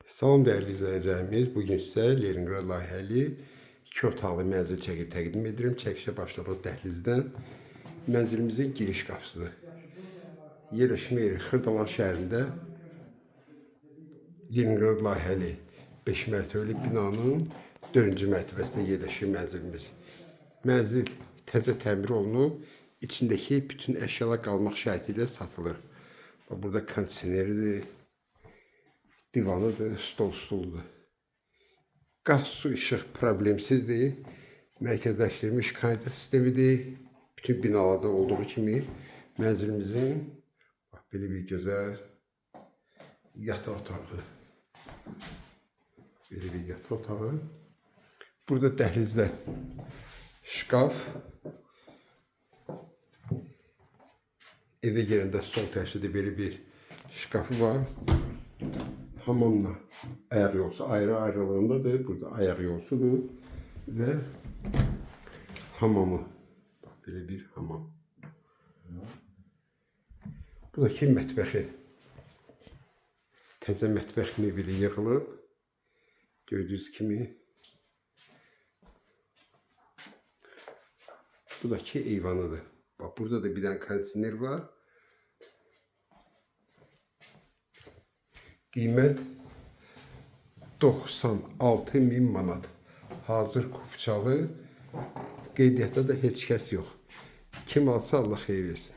Salam dəyərli izləyicilərimiz, bugün sizə Leningrad layihəli 2 otaqlı mənzil çəkib təqdim edirəm. Çəkişə başladıq dəhlizdən. Mənzilimizin giriş qapısıdır. Yerləşmə yeri Xırdalan şəhərində Leningrad layihəli 5 mərtəbəli binanın 4-cü mərtəbəsində yerləşir mənzilimiz. Mənzil təzə təmir olunub, içindəki bütün əşyalar qalmaq şərti ilə satılır. Burada kondisioneridir, divanıdır, stuludur. Qaz, su, işıq problemsizdir. Mərkəzləşdirilmiş kanalizasiya sistemidir. Bütün binalarda olduğu kimi mənzilimizin belə bir gözəl yataq otağı. Belə bir yataq otağı. Burada dəhlizdə şkaf. Eve gələndə sol tərəfdə belə bir şkafı var. Hamamla ayaq yolusu ayrı-ayrılığındadır. Burada ayaq yolusudur və hamamı. Bax, belə bir hamam. Buradakı mətbəxi. Təzə mətbəx mebeli yığılıb. Gördüyünüz kimi. Buradakı eyvanıdır. Bax, burada da bir dənə kondisioner var. Qiymət 96.000 manat. Hazır kupçalı. Qeydiyyatda da heç kəs yox. Kim alsa Allah xeyir versin.